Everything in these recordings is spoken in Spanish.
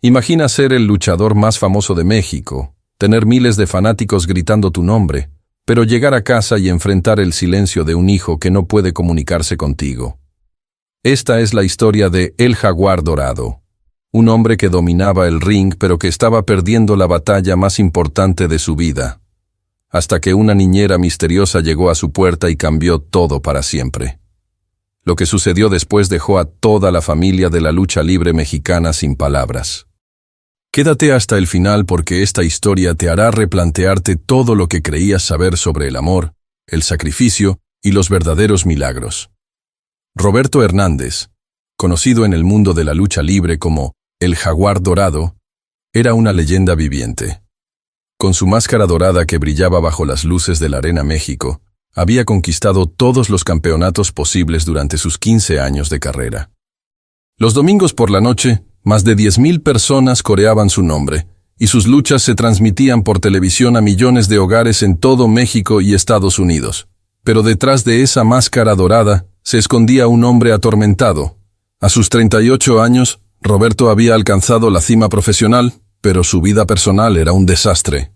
Imagina ser el luchador más famoso de México, tener miles de fanáticos gritando tu nombre, pero llegar a casa y enfrentar el silencio de un hijo que no puede comunicarse contigo. Esta es la historia de El Jaguar Dorado, un hombre que dominaba el ring pero que estaba perdiendo la batalla más importante de su vida, hasta que una niñera misteriosa llegó a su puerta y cambió todo para siempre. Lo que sucedió después dejó a toda la familia de la lucha libre mexicana sin palabras. Quédate hasta el final porque esta historia te hará replantearte todo lo que creías saber sobre el amor, el sacrificio y los verdaderos milagros. Roberto Hernández, conocido en el mundo de la lucha libre como El Jaguar Dorado, era una leyenda viviente. Con su máscara dorada que brillaba bajo las luces de la Arena México, había conquistado todos los campeonatos posibles durante sus 15 años de carrera. Los domingos por la noche, más de 10,000 personas coreaban su nombre, y sus luchas se transmitían por televisión a millones de hogares en todo México y Estados Unidos. Pero detrás de esa máscara dorada se escondía un hombre atormentado. A sus 38 años, Roberto había alcanzado la cima profesional, pero su vida personal era un desastre.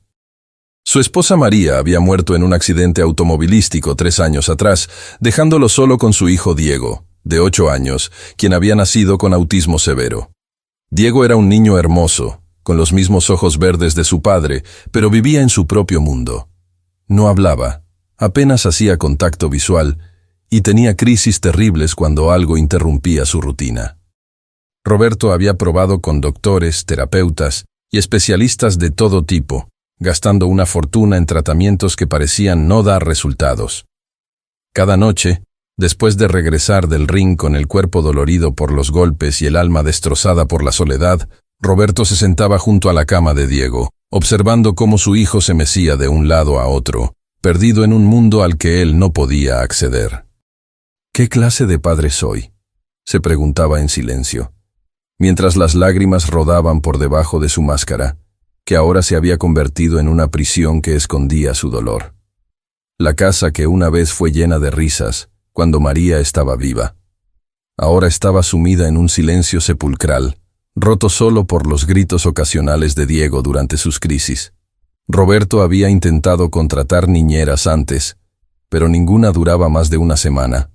Su esposa María había muerto en un accidente automovilístico 3 años atrás, dejándolo solo con su hijo Diego, de 8 años, quien había nacido con autismo severo. Diego era un niño hermoso, con los mismos ojos verdes de su padre, pero vivía en su propio mundo. No hablaba, apenas hacía contacto visual, y tenía crisis terribles cuando algo interrumpía su rutina. Roberto había probado con doctores, terapeutas y especialistas de todo tipo, gastando una fortuna en tratamientos que parecían no dar resultados. Cada noche, después de regresar del ring con el cuerpo dolorido por los golpes y el alma destrozada por la soledad, Roberto se sentaba junto a la cama de Diego, observando cómo su hijo se mecía de un lado a otro, perdido en un mundo al que él no podía acceder. ¿Qué clase de padre soy?, se preguntaba en silencio, mientras las lágrimas rodaban por debajo de su máscara, que ahora se había convertido en una prisión que escondía su dolor. La casa que una vez fue llena de risas, cuando María estaba viva, ahora estaba sumida en un silencio sepulcral, roto solo por los gritos ocasionales de Diego durante sus crisis. Roberto había intentado contratar niñeras antes, pero ninguna duraba más de una semana.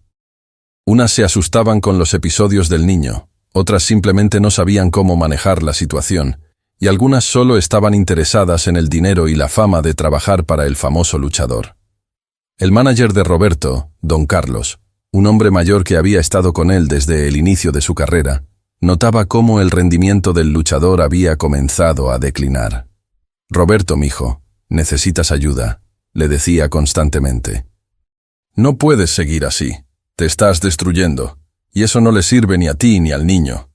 Unas se asustaban con los episodios del niño, otras simplemente no sabían cómo manejar la situación, y algunas solo estaban interesadas en el dinero y la fama de trabajar para el famoso luchador. El manager de Roberto, Don Carlos, un hombre mayor que había estado con él desde el inicio de su carrera, notaba cómo el rendimiento del luchador había comenzado a declinar. «Roberto, mijo, necesitas ayuda», le decía constantemente. «No puedes seguir así, te estás destruyendo, y eso no le sirve ni a ti ni al niño».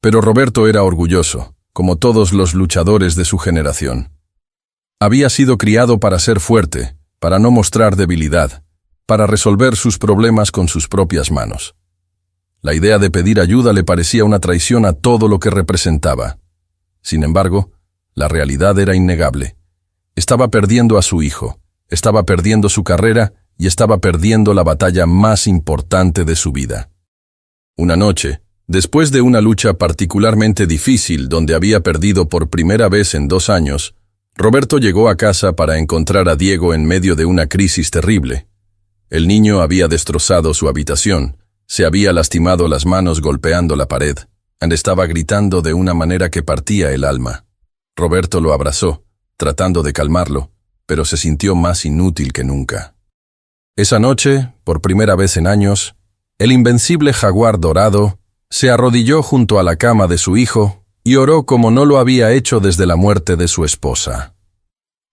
Pero Roberto era orgulloso, como todos los luchadores de su generación. Había sido criado para ser fuerte, para no mostrar debilidad, para resolver sus problemas con sus propias manos. La idea de pedir ayuda le parecía una traición a todo lo que representaba. Sin embargo, la realidad era innegable. Estaba perdiendo a su hijo, estaba perdiendo su carrera y estaba perdiendo la batalla más importante de su vida. Una noche, después de una lucha particularmente difícil donde había perdido por primera vez en 2 años, Roberto llegó a casa para encontrar a Diego en medio de una crisis terrible. El niño había destrozado su habitación, se había lastimado las manos golpeando la pared, y estaba gritando de una manera que partía el alma. Roberto lo abrazó, tratando de calmarlo, pero se sintió más inútil que nunca. Esa noche, por primera vez en años, el invencible Jaguar Dorado se arrodilló junto a la cama de su hijo y oró como no lo había hecho desde la muerte de su esposa.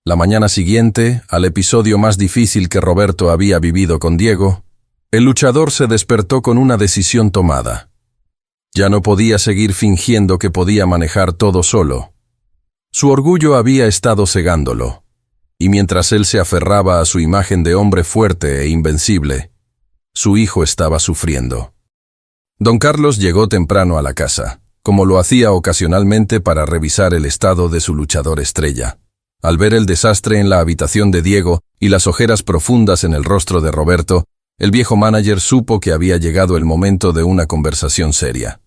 La mañana siguiente, al episodio más difícil que Roberto había vivido con Diego, el luchador se despertó con una decisión tomada. Ya no podía seguir fingiendo que podía manejar todo solo. Su orgullo había estado cegándolo, y mientras él se aferraba a su imagen de hombre fuerte e invencible, su hijo estaba sufriendo. Don Carlos llegó temprano a la casa, como lo hacía ocasionalmente para revisar el estado de su luchador estrella. Al ver el desastre en la habitación de Diego y las ojeras profundas en el rostro de Roberto, el viejo manager supo que había llegado el momento de una conversación seria.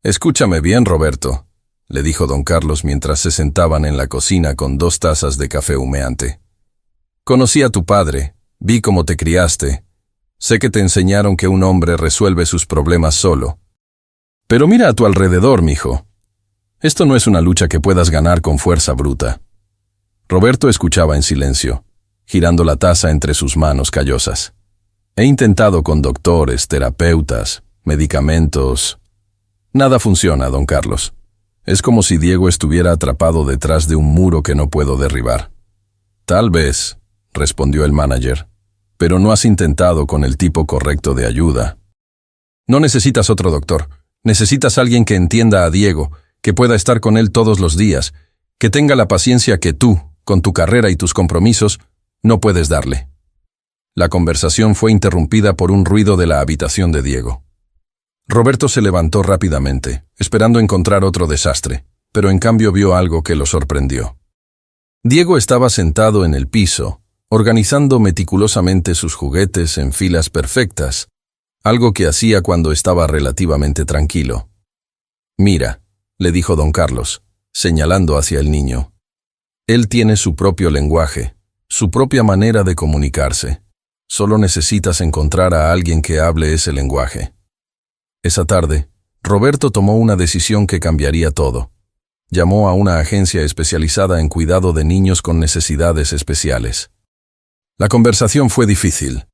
«Escúchame bien, Roberto», le dijo don Carlos mientras se sentaban en la cocina con 2 tazas de café humeante. Conocí a tu padre, vi cómo te criaste. Sé que te enseñaron que un hombre resuelve sus problemas solo. Pero mira a tu alrededor, mijo. Esto no es una lucha que puedas ganar con fuerza bruta. Roberto escuchaba en silencio, girando la taza entre sus manos callosas. He intentado con doctores, terapeutas, medicamentos. Nada funciona, don Carlos. Es como si Diego estuviera atrapado detrás de un muro que no puedo derribar. Tal vez, respondió el manager, pero no has intentado con el tipo correcto de ayuda. No necesitas otro doctor. Necesitas alguien que entienda a Diego, que pueda estar con él todos los días, que tenga la paciencia que tú, con tu carrera y tus compromisos, no puedes darle. La conversación fue interrumpida por un ruido de la habitación de Diego. Roberto se levantó rápidamente, esperando encontrar otro desastre, pero en cambio vio algo que lo sorprendió. Diego estaba sentado en el piso, organizando meticulosamente sus juguetes en filas perfectas, algo que hacía cuando estaba relativamente tranquilo. Mira, le dijo don Carlos, señalando hacia el niño. Él tiene su propio lenguaje, su propia manera de comunicarse. Solo necesitas encontrar a alguien que hable ese lenguaje. Esa tarde, Roberto tomó una decisión que cambiaría todo. Llamó a una agencia especializada en cuidado de niños con necesidades especiales. La conversación fue difícil.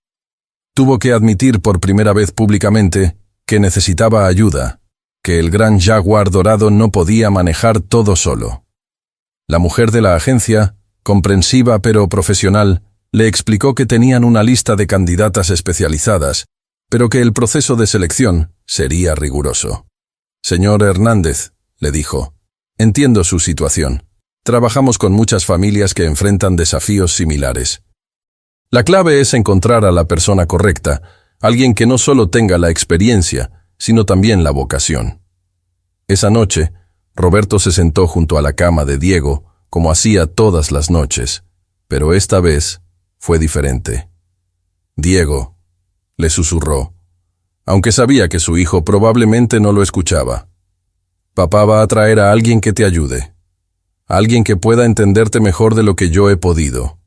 Tuvo que admitir por primera vez públicamente que necesitaba ayuda, que el gran jaguar dorado no podía manejar todo solo. La mujer de la agencia, comprensiva pero profesional, le explicó que tenían una lista de candidatas especializadas, pero que el proceso de selección sería riguroso. Señor Hernández, le dijo, entiendo su situación. Trabajamos con muchas familias que enfrentan desafíos similares. La clave es encontrar a la persona correcta, alguien que no solo tenga la experiencia, sino también la vocación. Esa noche, Roberto se sentó junto a la cama de Diego, como hacía todas las noches, pero esta vez fue diferente. Diego, le susurró, aunque sabía que su hijo probablemente no lo escuchaba. Papá va a traer a alguien que te ayude, alguien que pueda entenderte mejor de lo que yo he podido.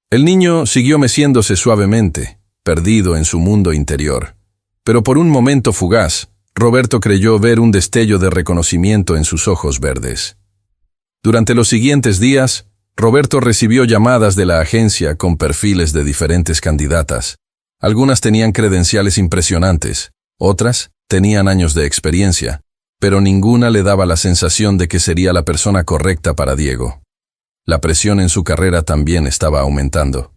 El niño siguió meciéndose suavemente, perdido en su mundo interior, pero por un momento fugaz, Roberto creyó ver un destello de reconocimiento en sus ojos verdes. Durante los siguientes días, Roberto recibió llamadas de la agencia con perfiles de diferentes candidatas. Algunas tenían credenciales impresionantes, otras tenían años de experiencia, pero ninguna le daba la sensación de que sería la persona correcta para Diego. La presión en su carrera también estaba aumentando.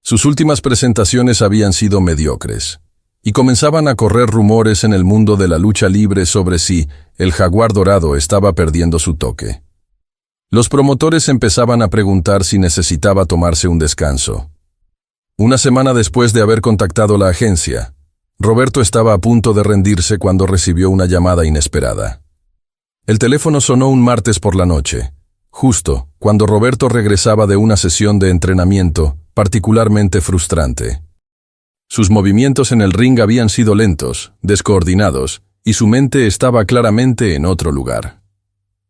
Sus últimas presentaciones habían sido mediocres, y comenzaban a correr rumores en el mundo de la lucha libre sobre si el jaguar dorado estaba perdiendo su toque. Los promotores empezaban a preguntar si necesitaba tomarse un descanso. Una semana después de haber contactado la agencia, Roberto estaba a punto de rendirse cuando recibió una llamada inesperada. El teléfono sonó un martes por la noche, justo cuando Roberto regresaba de una sesión de entrenamiento particularmente frustrante. Sus movimientos en el ring habían sido lentos, descoordinados, y su mente estaba claramente en otro lugar.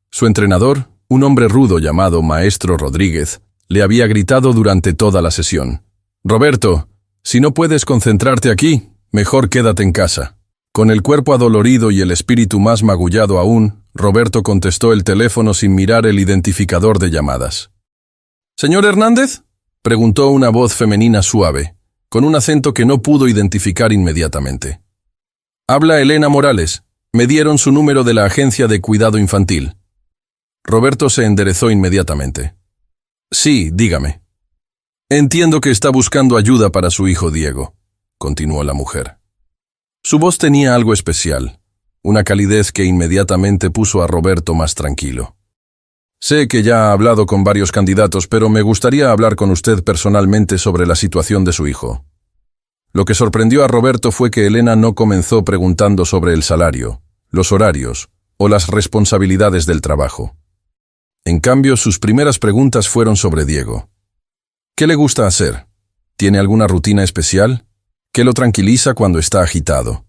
Su entrenador, un hombre rudo llamado Maestro Rodríguez, le había gritado durante toda la sesión: «Roberto, si no puedes concentrarte aquí, mejor quédate en casa». Con el cuerpo adolorido y el espíritu más magullado aún, Roberto contestó el teléfono sin mirar el identificador de llamadas. «¿Señor Hernández?», preguntó una voz femenina suave, con un acento que no pudo identificar inmediatamente. «Habla Elena Morales. Me dieron su número de la agencia de cuidado infantil». Roberto se enderezó inmediatamente. «Sí, dígame». «Entiendo que está buscando ayuda para su hijo Diego», continuó la mujer. Su voz tenía algo especial, una calidez que inmediatamente puso a Roberto más tranquilo. «Sé que ya ha hablado con varios candidatos, pero me gustaría hablar con usted personalmente sobre la situación de su hijo». Lo que sorprendió a Roberto fue que Elena no comenzó preguntando sobre el salario, los horarios o las responsabilidades del trabajo. En cambio, sus primeras preguntas fueron sobre Diego. ¿Qué le gusta hacer? ¿Tiene alguna rutina especial? ¿Qué lo tranquiliza cuando está agitado?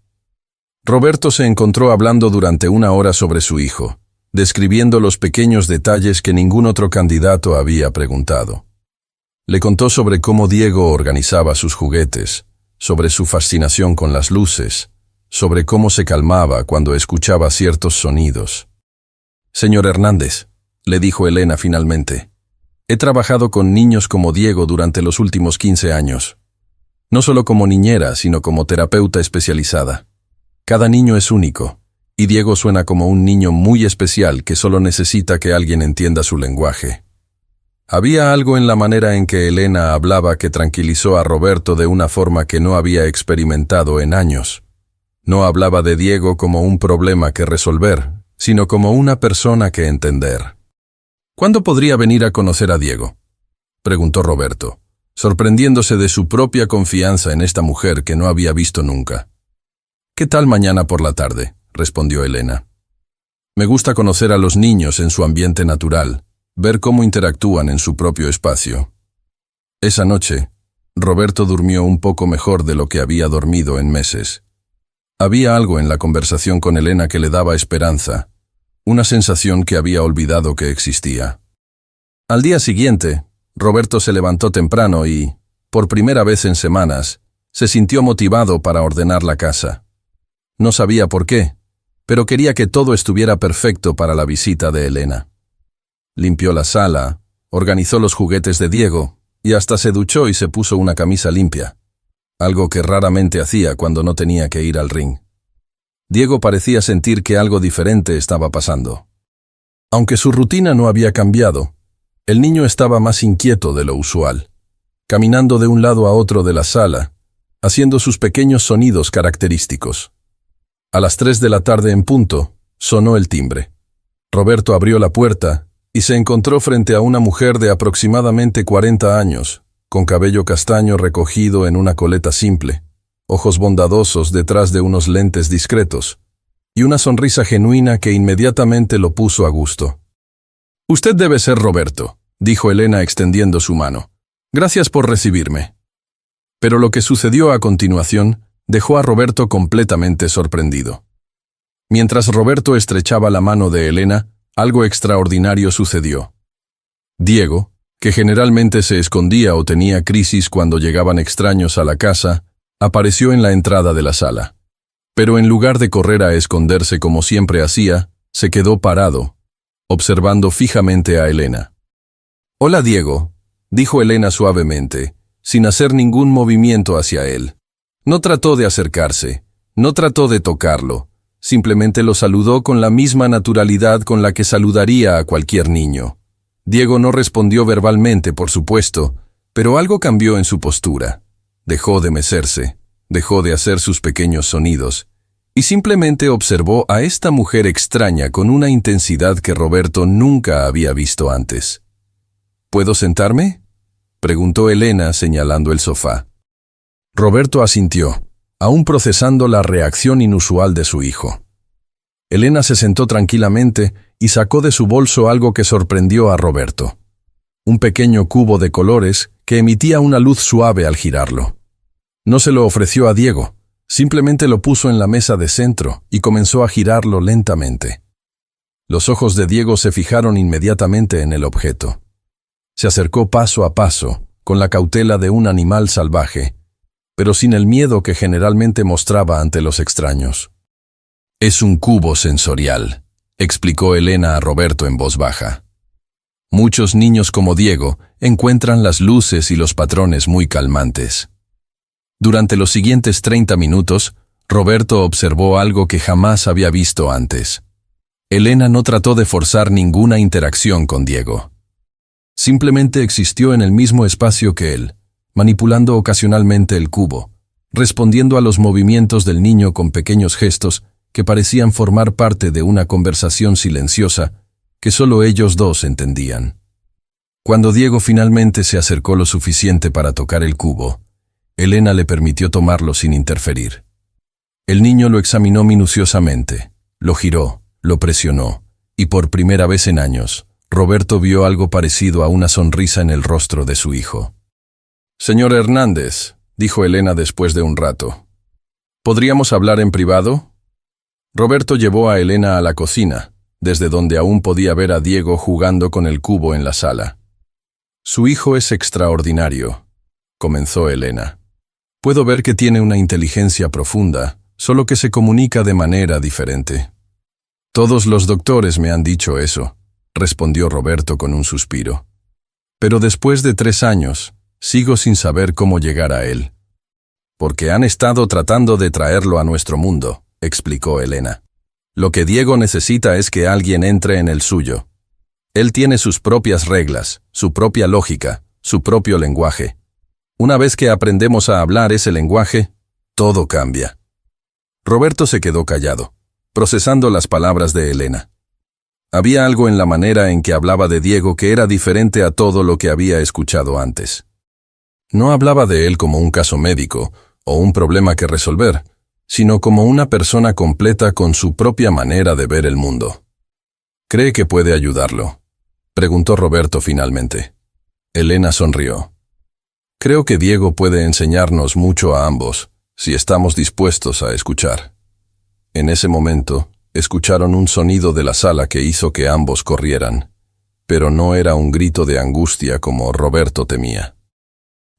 Roberto se encontró hablando durante una hora sobre su hijo, describiendo los pequeños detalles que ningún otro candidato había preguntado. Le contó sobre cómo Diego organizaba sus juguetes, sobre su fascinación con las luces, sobre cómo se calmaba cuando escuchaba ciertos sonidos. «Señor Hernández», le dijo Elena finalmente, «he trabajado con niños como Diego durante los últimos 15 años. No solo como niñera, sino como terapeuta especializada. Cada niño es único, y Diego suena como un niño muy especial que solo necesita que alguien entienda su lenguaje». Había algo en la manera en que Elena hablaba que tranquilizó a Roberto de una forma que no había experimentado en años. No hablaba de Diego como un problema que resolver, sino como una persona que entender. «¿Cuándo podría venir a conocer a Diego?», preguntó Roberto, sorprendiéndose de su propia confianza en esta mujer que no había visto nunca. «¿Qué tal mañana por la tarde?», respondió Elena. «Me gusta conocer a los niños en su ambiente natural, ver cómo interactúan en su propio espacio». Esa noche, Roberto durmió un poco mejor de lo que había dormido en meses. Había algo en la conversación con Elena que le daba esperanza, una sensación que había olvidado que existía. Al día siguiente, Roberto se levantó temprano y, por primera vez en semanas, se sintió motivado para ordenar la casa. No sabía por qué, pero quería que todo estuviera perfecto para la visita de Elena. Limpió la sala, organizó los juguetes de Diego y hasta se duchó y se puso una camisa limpia, algo que raramente hacía cuando no tenía que ir al ring. Diego parecía sentir que algo diferente estaba pasando. Aunque su rutina no había cambiado, el niño estaba más inquieto de lo usual, caminando de un lado a otro de la sala, haciendo sus pequeños sonidos característicos. A las 3 de la tarde en punto, sonó el timbre. Roberto abrió la puerta y se encontró frente a una mujer de aproximadamente 40 años, con cabello castaño recogido en una coleta simple, ojos bondadosos detrás de unos lentes discretos, y una sonrisa genuina que inmediatamente lo puso a gusto. «Usted debe ser Roberto», dijo Elena extendiendo su mano. «Gracias por recibirme». Pero lo que sucedió a continuación dejó a Roberto completamente sorprendido. Mientras Roberto estrechaba la mano de Elena, algo extraordinario sucedió. Diego, que generalmente se escondía o tenía crisis cuando llegaban extraños a la casa, apareció en la entrada de la sala. Pero en lugar de correr a esconderse como siempre hacía, se quedó parado, observando fijamente a Elena. «Hola, Diego», dijo Elena suavemente, sin hacer ningún movimiento hacia él. No trató de acercarse, no trató de tocarlo, simplemente lo saludó con la misma naturalidad con la que saludaría a cualquier niño. Diego no respondió verbalmente, por supuesto, pero algo cambió en su postura. Dejó de mecerse, dejó de hacer sus pequeños sonidos, y simplemente observó a esta mujer extraña con una intensidad que Roberto nunca había visto antes. «¿Puedo sentarme?», preguntó Elena señalando el sofá. Roberto asintió, aún procesando la reacción inusual de su hijo. Elena se sentó tranquilamente y sacó de su bolso algo que sorprendió a Roberto. Un pequeño cubo de colores que emitía una luz suave al girarlo. No se lo ofreció a Diego, simplemente lo puso en la mesa de centro y comenzó a girarlo lentamente. Los ojos de Diego se fijaron inmediatamente en el objeto. Se acercó paso a paso, con la cautela de un animal salvaje, pero sin el miedo que generalmente mostraba ante los extraños. «Es un cubo sensorial», explicó Elena a Roberto en voz baja. «Muchos niños como Diego encuentran las luces y los patrones muy calmantes». Durante los siguientes 30 minutos, Roberto observó algo que jamás había visto antes. Elena no trató de forzar ninguna interacción con Diego. Simplemente existió en el mismo espacio que él, manipulando ocasionalmente el cubo, respondiendo a los movimientos del niño con pequeños gestos que parecían formar parte de una conversación silenciosa que solo ellos dos entendían. Cuando Diego finalmente se acercó lo suficiente para tocar el cubo, Elena le permitió tomarlo sin interferir. El niño lo examinó minuciosamente, lo giró, lo presionó, y por primera vez en años, Roberto vio algo parecido a una sonrisa en el rostro de su hijo. «Señor Hernández», dijo Elena después de un rato, «¿podríamos hablar en privado?». Roberto llevó a Elena a la cocina, desde donde aún podía ver a Diego jugando con el cubo en la sala. «Su hijo es extraordinario», comenzó Elena. «Puedo ver que tiene una inteligencia profunda, solo que se comunica de manera diferente». «Todos los doctores me han dicho eso», respondió Roberto con un suspiro. «Pero después de 3 años, sigo sin saber cómo llegar a él». «Porque han estado tratando de traerlo a nuestro mundo», explicó Elena. «Lo que Diego necesita es que alguien entre en el suyo. Él tiene sus propias reglas, su propia lógica, su propio lenguaje. Una vez que aprendemos a hablar ese lenguaje, todo cambia». Roberto se quedó callado, procesando las palabras de Elena. Había algo en la manera en que hablaba de Diego que era diferente a todo lo que había escuchado antes. No hablaba de él como un caso médico o un problema que resolver, sino como una persona completa con su propia manera de ver el mundo. «¿Cree que puede ayudarlo?», preguntó Roberto finalmente. Elena sonrió. «Creo que Diego puede enseñarnos mucho a ambos, si estamos dispuestos a escuchar». En ese momento, escucharon un sonido de la sala que hizo que ambos corrieran, pero no era un grito de angustia como Roberto temía.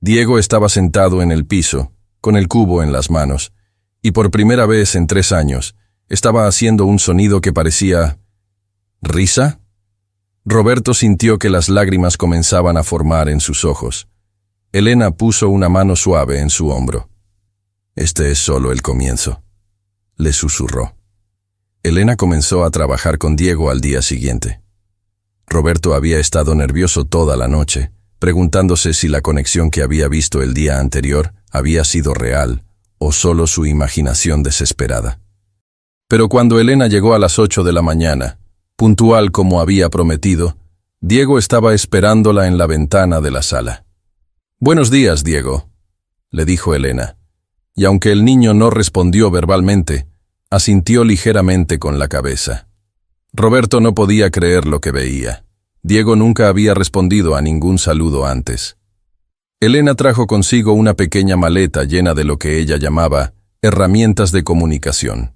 Diego estaba sentado en el piso, con el cubo en las manos, y por primera vez en 3 años, estaba haciendo un sonido que parecía... ¿risa? Roberto sintió que las lágrimas comenzaban a formar en sus ojos. Elena puso una mano suave en su hombro. «Este es solo el comienzo», le susurró. Elena comenzó a trabajar con Diego al día siguiente. Roberto había estado nervioso toda la noche, preguntándose si la conexión que había visto el día anterior había sido real o solo su imaginación desesperada. Pero cuando Elena llegó a las 8 de la mañana, puntual como había prometido, Diego estaba esperándola en la ventana de la sala. «Buenos días, Diego», le dijo Elena, y aunque el niño no respondió verbalmente, asintió ligeramente con la cabeza. Roberto no podía creer lo que veía. Diego nunca había respondido a ningún saludo antes. Elena trajo consigo una pequeña maleta llena de lo que ella llamaba herramientas de comunicación.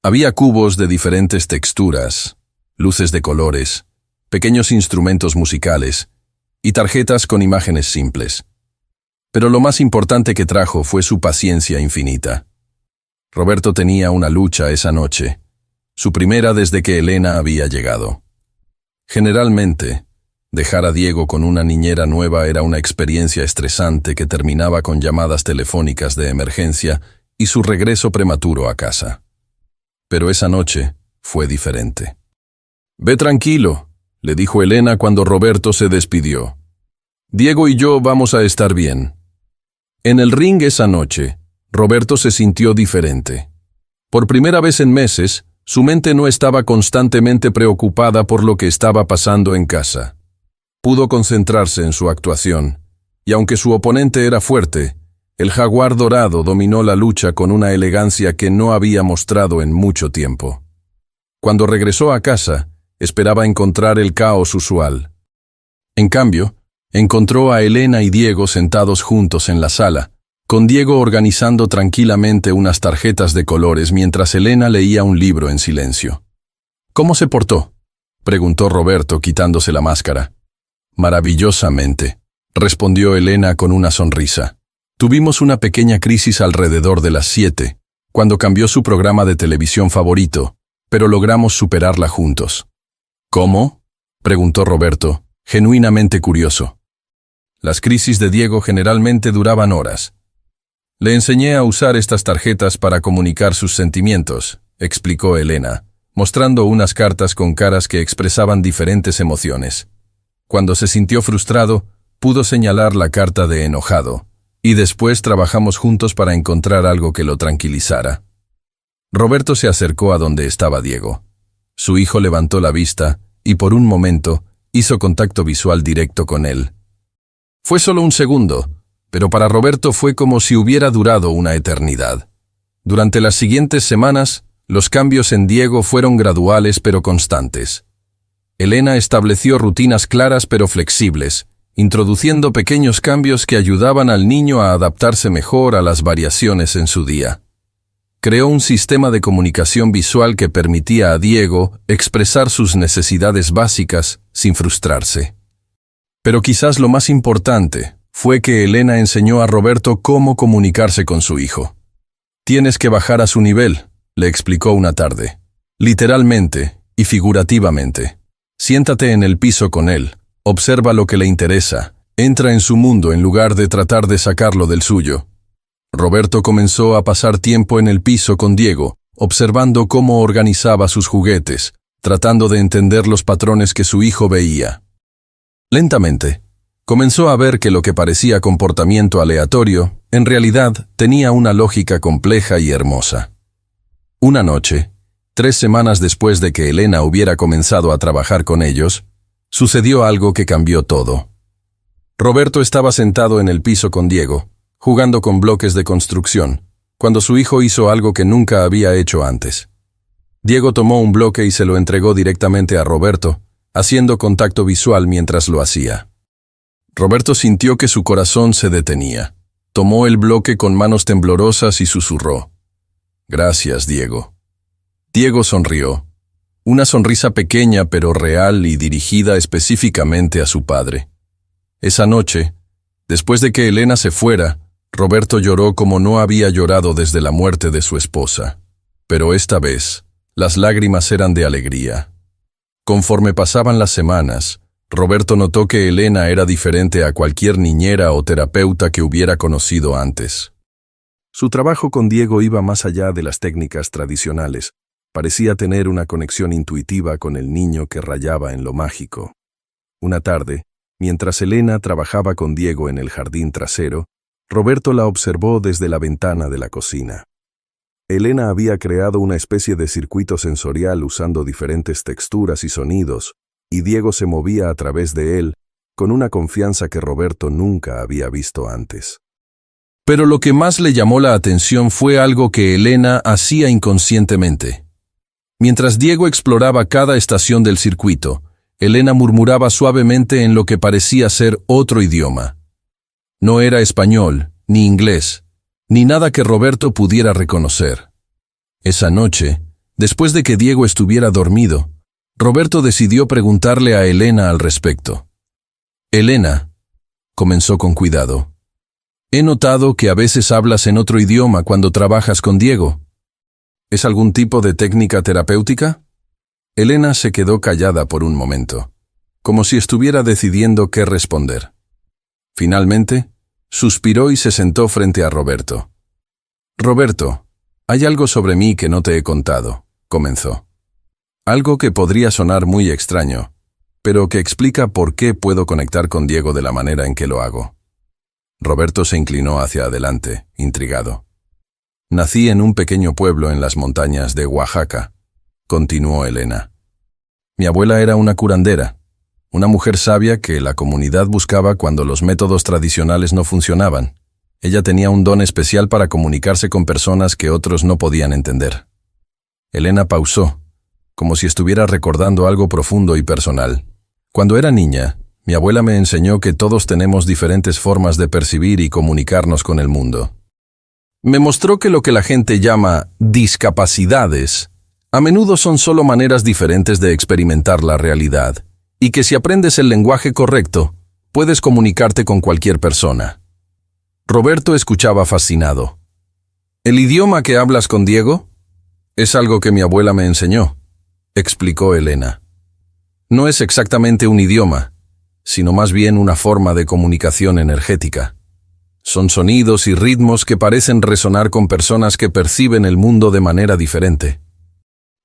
Había cubos de diferentes texturas, luces de colores, pequeños instrumentos musicales y tarjetas con imágenes simples. Pero lo más importante que trajo fue su paciencia infinita. Roberto tenía una lucha esa noche, su primera desde que Elena había llegado. Generalmente, dejar a Diego con una niñera nueva era una experiencia estresante que terminaba con llamadas telefónicas de emergencia y su regreso prematuro a casa. Pero esa noche fue diferente. «Ve tranquilo», le dijo Elena cuando Roberto se despidió. «Diego y yo vamos a estar bien». En el ring esa noche, Roberto se sintió diferente. Por primera vez en meses, su mente no estaba constantemente preocupada por lo que estaba pasando en casa. Pudo concentrarse en su actuación, y aunque su oponente era fuerte, el jaguar dorado dominó la lucha con una elegancia que no había mostrado en mucho tiempo. Cuando regresó a casa, esperaba encontrar el caos usual. En cambio, encontró a Elena y Diego sentados juntos en la sala, con Diego organizando tranquilamente unas tarjetas de colores mientras Elena leía un libro en silencio. «¿Cómo se portó?», preguntó Roberto quitándose la máscara. «Maravillosamente», respondió Elena con una sonrisa. «Tuvimos una pequeña crisis alrededor de las 7, cuando cambió su programa de televisión favorito, pero logramos superarla juntos». «¿Cómo?», preguntó Roberto, genuinamente curioso. Las crisis de Diego generalmente duraban horas. «Le enseñé a usar estas tarjetas para comunicar sus sentimientos», explicó Elena, mostrando unas cartas con caras que expresaban diferentes emociones. Cuando se sintió frustrado, pudo señalar la carta de enojado, y después trabajamos juntos para encontrar algo que lo tranquilizara. Roberto se acercó a donde estaba Diego. Su hijo levantó la vista y por un momento hizo contacto visual directo con él. Fue solo un segundo, pero para Roberto fue como si hubiera durado una eternidad. Durante las siguientes semanas, los cambios en Diego fueron graduales pero constantes. Elena estableció rutinas claras pero flexibles, introduciendo pequeños cambios que ayudaban al niño a adaptarse mejor a las variaciones en su día. Creó un sistema de comunicación visual que permitía a Diego expresar sus necesidades básicas sin frustrarse. Pero quizás lo más importante fue que Elena enseñó a Roberto cómo comunicarse con su hijo. «Tienes que bajar a su nivel», le explicó una tarde. «Literalmente y figurativamente. Siéntate en el piso con él, observa lo que le interesa, entra en su mundo en lugar de tratar de sacarlo del suyo». Roberto comenzó a pasar tiempo en el piso con Diego, observando cómo organizaba sus juguetes, tratando de entender los patrones que su hijo veía. Lentamente, comenzó a ver que lo que parecía comportamiento aleatorio, en realidad tenía una lógica compleja y hermosa. Una noche, 3 semanas después de que Elena hubiera comenzado a trabajar con ellos, sucedió algo que cambió todo. Roberto estaba sentado en el piso con Diego, jugando con bloques de construcción, cuando su hijo hizo algo que nunca había hecho antes. Diego tomó un bloque y se lo entregó directamente a Roberto, haciendo contacto visual mientras lo hacía. Roberto sintió que su corazón se detenía. Tomó el bloque con manos temblorosas y susurró: «Gracias, Diego». Diego sonrió, una sonrisa pequeña pero real y dirigida específicamente a su padre. Esa noche, después de que Elena se fuera, Roberto lloró como no había llorado desde la muerte de su esposa. Pero esta vez, las lágrimas eran de alegría. Conforme pasaban las semanas, Roberto notó que Elena era diferente a cualquier niñera o terapeuta que hubiera conocido antes. Su trabajo con Diego iba más allá de las técnicas tradicionales. Parecía tener una conexión intuitiva con el niño que rayaba en lo mágico. Una tarde, mientras Elena trabajaba con Diego en el jardín trasero, Roberto la observó desde la ventana de la cocina. Elena había creado una especie de circuito sensorial usando diferentes texturas y sonidos, y Diego se movía a través de él con una confianza que Roberto nunca había visto antes. Pero lo que más le llamó la atención fue algo que Elena hacía inconscientemente. Mientras Diego exploraba cada estación del circuito, Elena murmuraba suavemente en lo que parecía ser otro idioma. No era español, ni inglés, ni nada que Roberto pudiera reconocer. Esa noche, después de que Diego estuviera dormido, Roberto decidió preguntarle a Elena al respecto. «Elena», comenzó con cuidado, «he notado que a veces hablas en otro idioma cuando trabajas con Diego. ¿Es algún tipo de técnica terapéutica?» Elena se quedó callada por un momento, como si estuviera decidiendo qué responder. Finalmente, suspiró y se sentó frente a Roberto. «Roberto, hay algo sobre mí que no te he contado», comenzó. «Algo que podría sonar muy extraño, pero que explica por qué puedo conectar con Diego de la manera en que lo hago». Roberto se inclinó hacia adelante, intrigado. «Nací en un pequeño pueblo en las montañas de Oaxaca», continuó Elena. «Mi abuela era una curandera, una mujer sabia que la comunidad buscaba cuando los métodos tradicionales no funcionaban. Ella tenía un don especial para comunicarse con personas que otros no podían entender». Elena pausó, como si estuviera recordando algo profundo y personal. «Cuando era niña, mi abuela me enseñó que todos tenemos diferentes formas de percibir y comunicarnos con el mundo. Me mostró que lo que la gente llama discapacidades a menudo son solo maneras diferentes de experimentar la realidad, y que si aprendes el lenguaje correcto, puedes comunicarte con cualquier persona». Roberto escuchaba fascinado. «¿El idioma que hablas con Diego?» «Es algo que mi abuela me enseñó», explicó Elena. «No es exactamente un idioma, sino más bien una forma de comunicación energética. Son sonidos y ritmos que parecen resonar con personas que perciben el mundo de manera diferente».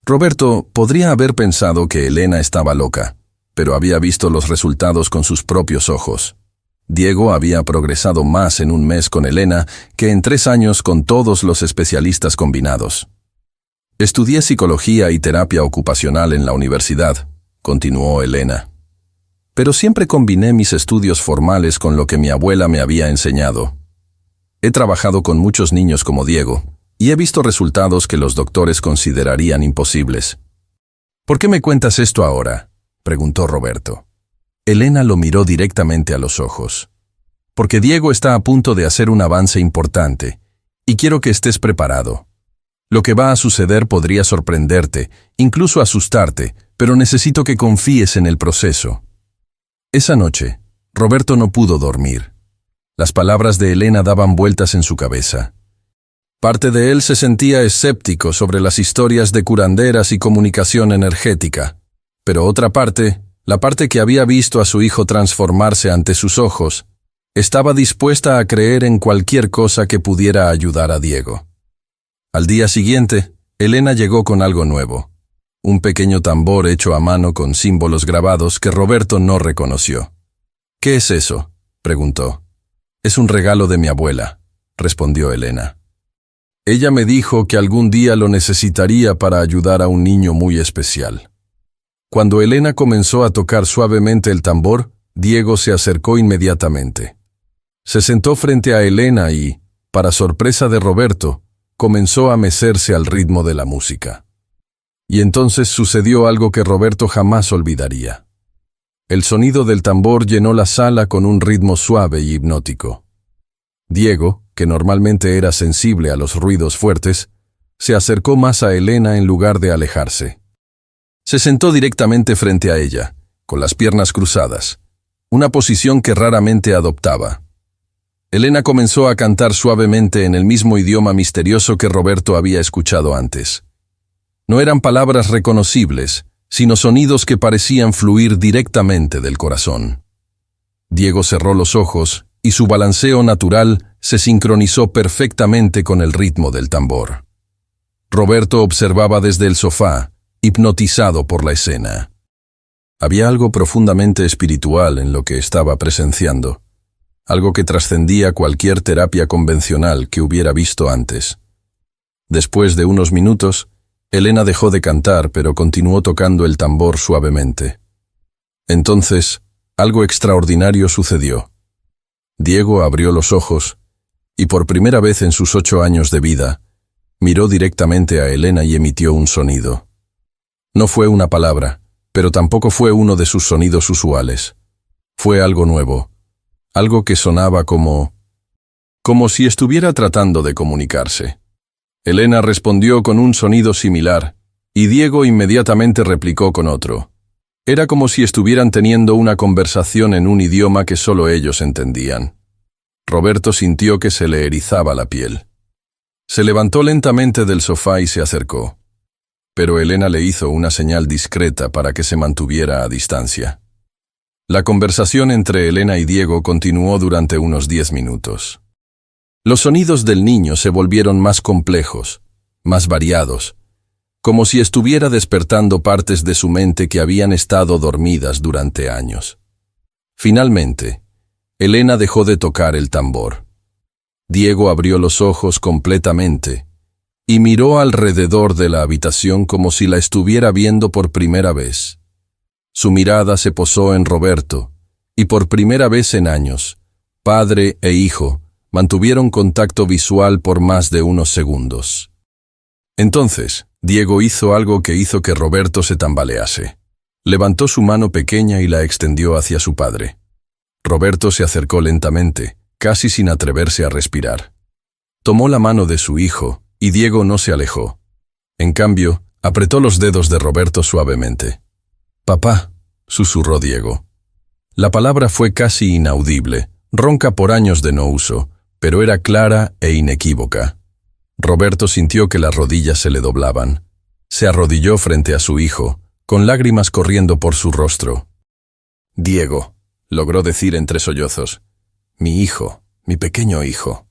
Roberto podría haber pensado que Elena estaba loca, pero había visto los resultados con sus propios ojos. Diego había progresado más en un mes con Elena que en 3 años con todos los especialistas combinados. «Estudié psicología y terapia ocupacional en la universidad», continuó Elena. «Pero siempre combiné mis estudios formales con lo que mi abuela me había enseñado. He trabajado con muchos niños como Diego, y he visto resultados que los doctores considerarían imposibles». «¿Por qué me cuentas esto ahora?», preguntó Roberto. Elena lo miró directamente a los ojos. «Porque Diego está a punto de hacer un avance importante, y quiero que estés preparado. Lo que va a suceder podría sorprenderte, incluso asustarte, pero necesito que confíes en el proceso. Esa noche, Roberto no pudo dormir. Las palabras de Elena daban vueltas en su cabeza. Parte de él se sentía escéptico sobre las historias de curanderas y comunicación energética, pero otra parte, la parte que había visto a su hijo transformarse ante sus ojos, estaba dispuesta a creer en cualquier cosa que pudiera ayudar a Diego. Al día siguiente, Elena llegó con algo nuevo, un pequeño tambor hecho a mano con símbolos grabados que Roberto no reconoció. «¿Qué es eso?», preguntó. «Es un regalo de mi abuela», respondió Elena. «Ella me dijo que algún día lo necesitaría para ayudar a un niño muy especial». Cuando Elena comenzó a tocar suavemente el tambor, Diego se acercó inmediatamente. Se sentó frente a Elena y, para sorpresa de Roberto, comenzó a mecerse al ritmo de la música. Y entonces sucedió algo que Roberto jamás olvidaría. El sonido del tambor llenó la sala con un ritmo suave y hipnótico. Diego, que normalmente era sensible a los ruidos fuertes, se acercó más a Elena en lugar de alejarse. Se sentó directamente frente a ella, con las piernas cruzadas, una posición que raramente adoptaba. Elena comenzó a cantar suavemente en el mismo idioma misterioso que Roberto había escuchado antes. No eran palabras reconocibles, sino sonidos que parecían fluir directamente del corazón. Diego cerró los ojos y su balanceo natural se sincronizó perfectamente con el ritmo del tambor. Roberto observaba desde el sofá, hipnotizado por la escena. Había algo profundamente espiritual en lo que estaba presenciando, algo que trascendía cualquier terapia convencional que hubiera visto antes. Después de unos minutos, Elena dejó de cantar, pero continuó tocando el tambor suavemente. Entonces, algo extraordinario sucedió. Diego abrió los ojos, y por primera vez en sus 8 años de vida, miró directamente a Elena y emitió un sonido. No fue una palabra, pero tampoco fue uno de sus sonidos usuales. Fue algo nuevo, algo que sonaba como si estuviera tratando de comunicarse. Elena respondió con un sonido similar, y Diego inmediatamente replicó con otro. Era como si estuvieran teniendo una conversación en un idioma que solo ellos entendían. Roberto sintió que se le erizaba la piel. Se levantó lentamente del sofá y se acercó. Pero Elena le hizo una señal discreta para que se mantuviera a distancia. La conversación entre Elena y Diego continuó durante unos 10 minutos. Los sonidos del niño se volvieron más complejos, más variados, como si estuviera despertando partes de su mente que habían estado dormidas durante años. Finalmente, Elena dejó de tocar el tambor. Diego abrió los ojos completamente y miró alrededor de la habitación como si la estuviera viendo por primera vez. Su mirada se posó en Roberto, y por primera vez en años, padre e hijo mantuvieron contacto visual por más de unos segundos. Entonces, Diego hizo algo que hizo que Roberto se tambalease. Levantó su mano pequeña y la extendió hacia su padre. Roberto se acercó lentamente, casi sin atreverse a respirar. Tomó la mano de su hijo, y Diego no se alejó. En cambio, apretó los dedos de Roberto suavemente. «Papá», susurró Diego. La palabra fue casi inaudible, ronca por años de no uso, pero era clara e inequívoca. Roberto sintió que las rodillas se le doblaban. Se arrodilló frente a su hijo, con lágrimas corriendo por su rostro. «Diego», logró decir entre sollozos. «Mi hijo, mi pequeño hijo».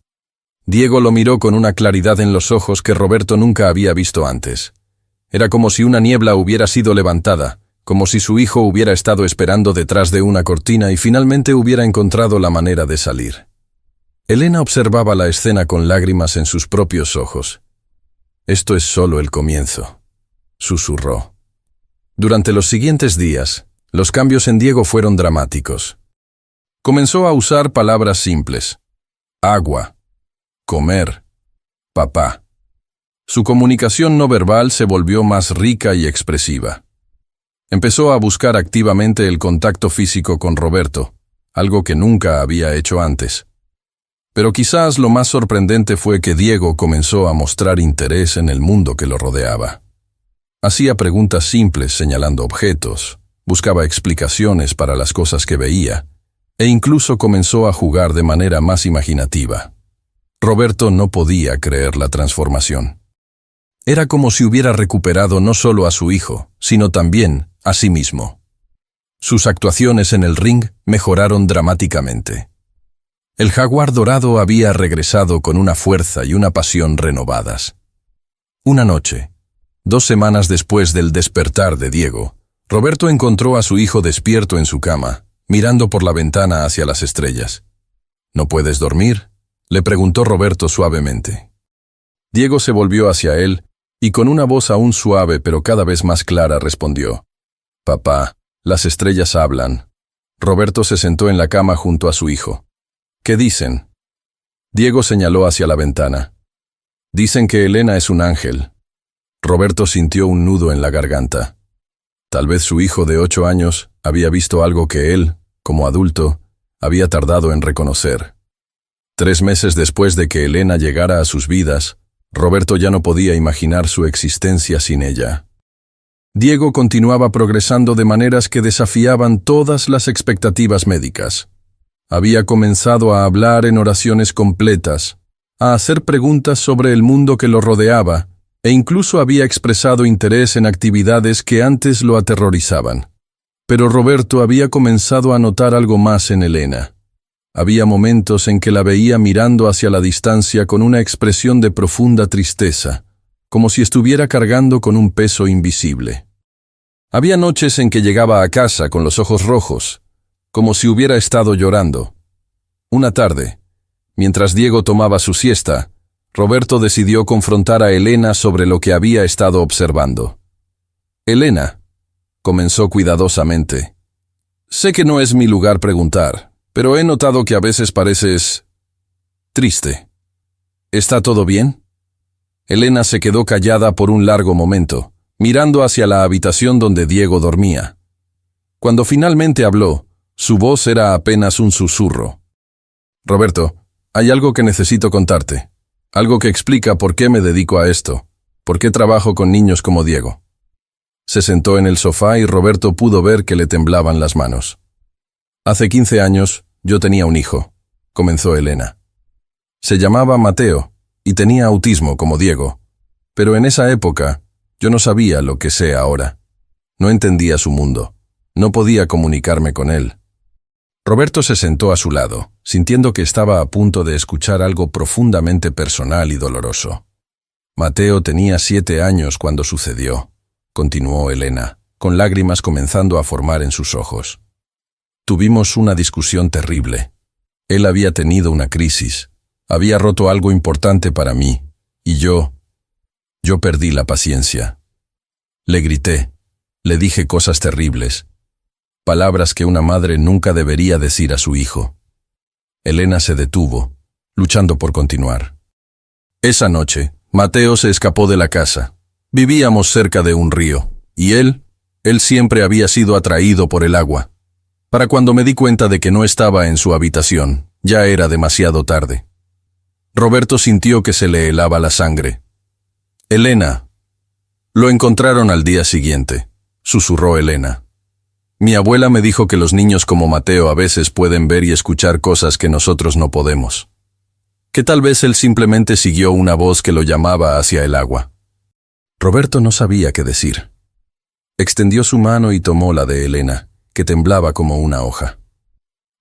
Diego lo miró con una claridad en los ojos que Roberto nunca había visto antes. Era como si una niebla hubiera sido levantada, como si su hijo hubiera estado esperando detrás de una cortina y finalmente hubiera encontrado la manera de salir. Elena observaba la escena con lágrimas en sus propios ojos. «Esto es solo el comienzo», susurró. Durante los siguientes días, los cambios en Diego fueron dramáticos. Comenzó a usar palabras simples. Agua, comer, papá. Su comunicación no verbal se volvió más rica y expresiva. Empezó a buscar activamente el contacto físico con Roberto, algo que nunca había hecho antes. Pero quizás lo más sorprendente fue que Diego comenzó a mostrar interés en el mundo que lo rodeaba. Hacía preguntas simples señalando objetos, buscaba explicaciones para las cosas que veía, e incluso comenzó a jugar de manera más imaginativa. Roberto no podía creer la transformación. Era como si hubiera recuperado no solo a su hijo, sino también a sí mismo. Sus actuaciones en el ring mejoraron dramáticamente. El jaguar dorado había regresado con una fuerza y una pasión renovadas. Una noche, 2 semanas después del despertar de Diego, Roberto encontró a su hijo despierto en su cama, mirando por la ventana hacia las estrellas. ¿No puedes dormir?, le preguntó Roberto suavemente. Diego se volvió hacia él y con una voz aún suave pero cada vez más clara respondió: «Papá, las estrellas hablan». Roberto se sentó en la cama junto a su hijo. «¿Qué dicen?». Diego señaló hacia la ventana. «Dicen que Elena es un ángel». Roberto sintió un nudo en la garganta. Tal vez su hijo de 8 años había visto algo que él, como adulto, había tardado en reconocer. 3 meses después de que Elena llegara a sus vidas, Roberto ya no podía imaginar su existencia sin ella. Diego continuaba progresando de maneras que desafiaban todas las expectativas médicas. Había comenzado a hablar en oraciones completas, a hacer preguntas sobre el mundo que lo rodeaba, e incluso había expresado interés en actividades que antes lo aterrorizaban. Pero Roberto había comenzado a notar algo más en Elena. Había momentos en que la veía mirando hacia la distancia con una expresión de profunda tristeza, como si estuviera cargando con un peso invisible. Había noches en que llegaba a casa con los ojos rojos, como si hubiera estado llorando. Una tarde, mientras Diego tomaba su siesta, Roberto decidió confrontar a Elena sobre lo que había estado observando. «Elena», comenzó cuidadosamente, «sé que no es mi lugar preguntar, pero he notado que a veces pareces triste. ¿Está todo bien?». Elena se quedó callada por un largo momento, mirando hacia la habitación donde Diego dormía. Cuando finalmente habló, su voz era apenas un susurro. «Roberto, hay algo que necesito contarte. Algo que explica por qué me dedico a esto, por qué trabajo con niños como Diego». Se sentó en el sofá y Roberto pudo ver que le temblaban las manos. «Hace 15 años, yo tenía un hijo», comenzó Elena. «Se llamaba Mateo y tenía autismo como Diego, pero en esa época yo no sabía lo que sé ahora. No entendía su mundo, no podía comunicarme con él». Roberto se sentó a su lado, sintiendo que estaba a punto de escuchar algo profundamente personal y doloroso. «Mateo tenía 7 años cuando sucedió», continuó Elena, con lágrimas comenzando a formar en sus ojos. «Tuvimos una discusión terrible. Él había tenido una crisis, había roto algo importante para mí, y yo perdí la paciencia. Le grité, le dije cosas terribles, palabras que una madre nunca debería decir a su hijo». Elena se detuvo, luchando por continuar. «Esa noche, Mateo se escapó de la casa. Vivíamos cerca de un río, y él siempre había sido atraído por el agua. Para cuando me di cuenta de que no estaba en su habitación, ya era demasiado tarde». Roberto sintió que se le helaba la sangre. «Elena». «Lo encontraron al día siguiente», susurró Elena. «Mi abuela me dijo que los niños como Mateo a veces pueden ver y escuchar cosas que nosotros no podemos. Que tal vez él simplemente siguió una voz que lo llamaba hacia el agua». Roberto no sabía qué decir. Extendió su mano y tomó la de Elena, que temblaba como una hoja.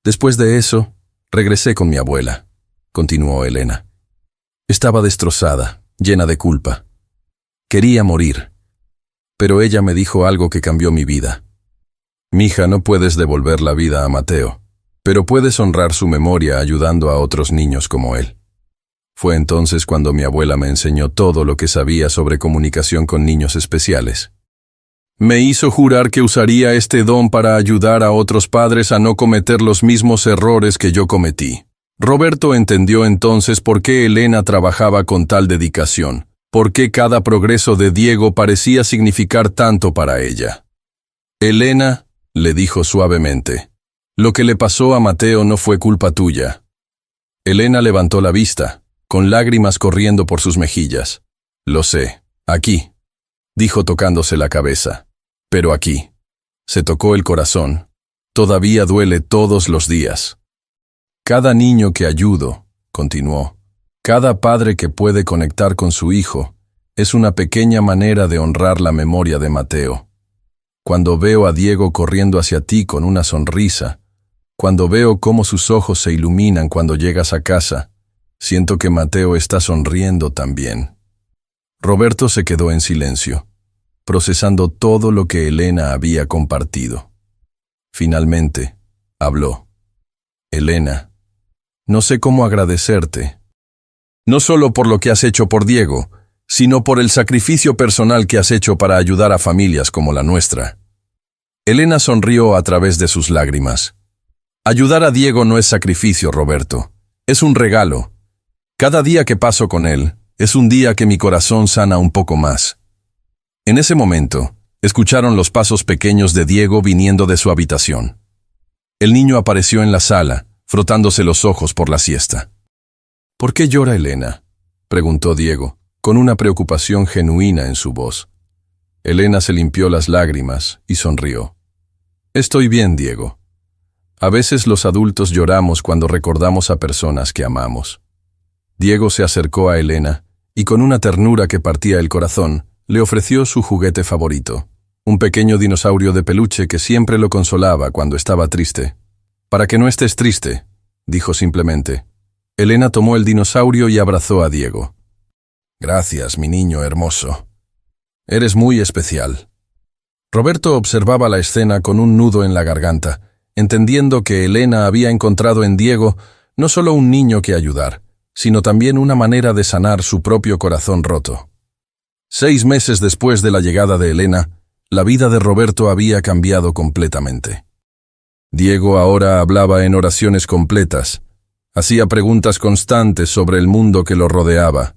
«Después de eso, regresé con mi abuela», continuó Elena. «Estaba destrozada, llena de culpa. Quería morir. Pero ella me dijo algo que cambió mi vida. Mija, no puedes devolver la vida a Mateo, pero puedes honrar su memoria ayudando a otros niños como él». Fue entonces cuando mi abuela me enseñó todo lo que sabía sobre comunicación con niños especiales. Me hizo jurar que usaría este don para ayudar a otros padres a no cometer los mismos errores que yo cometí. Roberto entendió entonces por qué Elena trabajaba con tal dedicación, por qué cada progreso de Diego parecía significar tanto para ella. «Elena», le dijo suavemente, «lo que le pasó a Mateo no fue culpa tuya. Elena levantó la vista, con lágrimas corriendo por sus mejillas. Lo sé, aquí, dijo tocándose la cabeza. Pero aquí. Se tocó el corazón. Todavía duele todos los días. Cada niño que ayudo, continuó, cada padre que puede conectar con su hijo, es una pequeña manera de honrar la memoria de Mateo. Cuando veo a Diego corriendo hacia ti con una sonrisa, cuando veo cómo sus ojos se iluminan cuando llegas a casa, siento que Mateo está sonriendo también. Roberto se quedó en silencio, procesando todo lo que Elena había compartido. Finalmente, habló. Elena, no sé cómo agradecerte. No solo por lo que has hecho por Diego, sino por el sacrificio personal que has hecho para ayudar a familias como la nuestra. Elena sonrió a través de sus lágrimas. Ayudar a Diego no es sacrificio, Roberto. Es un regalo. Cada día que paso con él, es un día que mi corazón sana un poco más. En ese momento, escucharon los pasos pequeños de Diego viniendo de su habitación. El niño apareció en la sala, frotándose los ojos por la siesta. ¿Por qué llora Elena?, preguntó Diego, con una preocupación genuina en su voz. Elena se limpió las lágrimas y sonrió. Estoy bien, Diego. A veces los adultos lloramos cuando recordamos a personas que amamos. Diego se acercó a Elena y con una ternura que partía el corazón, le ofreció su juguete favorito, un pequeño dinosaurio de peluche que siempre lo consolaba cuando estaba triste. Para que no estés triste, dijo simplemente. Elena tomó el dinosaurio y abrazó a Diego. Gracias, mi niño hermoso. Eres muy especial. Roberto observaba la escena con un nudo en la garganta, entendiendo que Elena había encontrado en Diego no solo un niño que ayudar, sino también una manera de sanar su propio corazón roto. 6 meses después de la llegada de Elena, la vida de Roberto había cambiado completamente. Diego ahora hablaba en oraciones completas, hacía preguntas constantes sobre el mundo que lo rodeaba,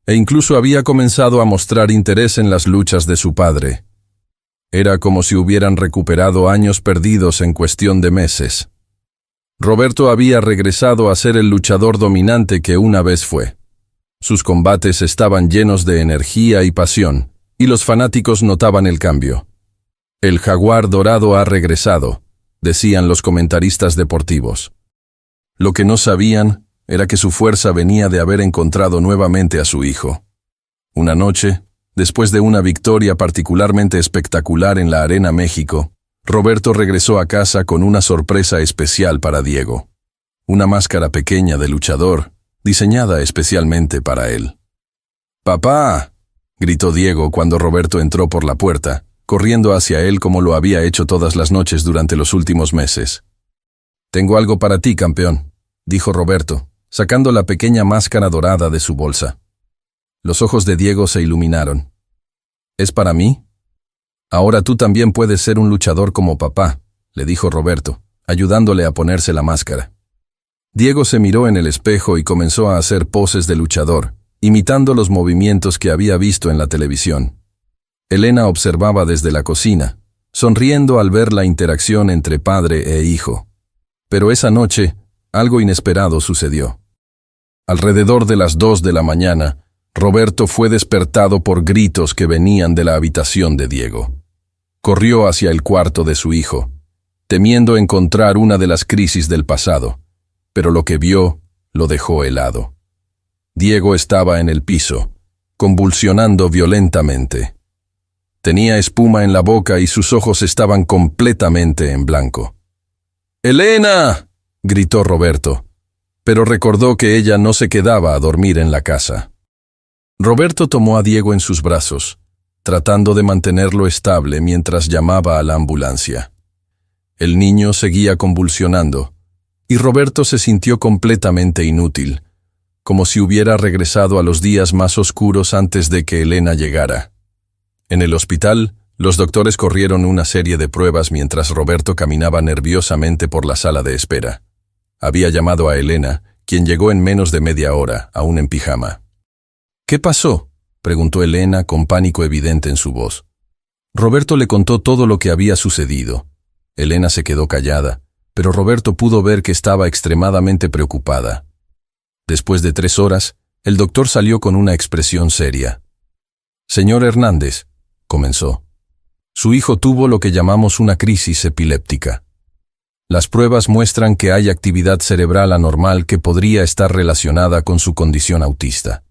e incluso había comenzado a mostrar interés en las luchas de su padre. Era como si hubieran recuperado años perdidos en cuestión de meses. Roberto había regresado a ser el luchador dominante que una vez fue. Sus combates estaban llenos de energía y pasión, y los fanáticos notaban el cambio. El jaguar dorado ha regresado, decían los comentaristas deportivos. Lo que no sabían era que su fuerza venía de haber encontrado nuevamente a su hijo. Una noche, después de una victoria particularmente espectacular en la Arena México, Roberto regresó a casa con una sorpresa especial para Diego. Una máscara pequeña de luchador, diseñada especialmente para él. ¡Papá!, gritó Diego cuando Roberto entró por la puerta, corriendo hacia él como lo había hecho todas las noches durante los últimos meses. «Tengo algo para ti, campeón», dijo Roberto, sacando la pequeña máscara dorada de su bolsa. Los ojos de Diego se iluminaron. «¿Es para mí?» «Ahora tú también puedes ser un luchador como papá», le dijo Roberto, ayudándole a ponerse la máscara. Diego se miró en el espejo y comenzó a hacer poses de luchador, imitando los movimientos que había visto en la televisión. Elena observaba desde la cocina, sonriendo al ver la interacción entre padre e hijo. Pero esa noche, algo inesperado sucedió. Alrededor de las 2 de la mañana, Roberto fue despertado por gritos que venían de la habitación de Diego. Corrió hacia el cuarto de su hijo, temiendo encontrar una de las crisis del pasado, pero lo que vio lo dejó helado. Diego estaba en el piso, convulsionando violentamente. Tenía espuma en la boca y sus ojos estaban completamente en blanco. «¡Elena!», gritó Roberto, pero recordó que ella no se quedaba a dormir en la casa. Roberto tomó a Diego en sus brazos, tratando de mantenerlo estable mientras llamaba a la ambulancia. El niño seguía convulsionando, y Roberto se sintió completamente inútil, como si hubiera regresado a los días más oscuros antes de que Elena llegara. En el hospital, los doctores corrieron una serie de pruebas mientras Roberto caminaba nerviosamente por la sala de espera. Había llamado a Elena, quien llegó en menos de media hora, aún en pijama. «¿Qué pasó?», preguntó Elena con pánico evidente en su voz. Roberto le contó todo lo que había sucedido. Elena se quedó callada, pero Roberto pudo ver que estaba extremadamente preocupada. Después de 3 horas, el doctor salió con una expresión seria. «Señor Hernández», comenzó, «su hijo tuvo lo que llamamos una crisis epiléptica. Las pruebas muestran que hay actividad cerebral anormal que podría estar relacionada con su condición autista».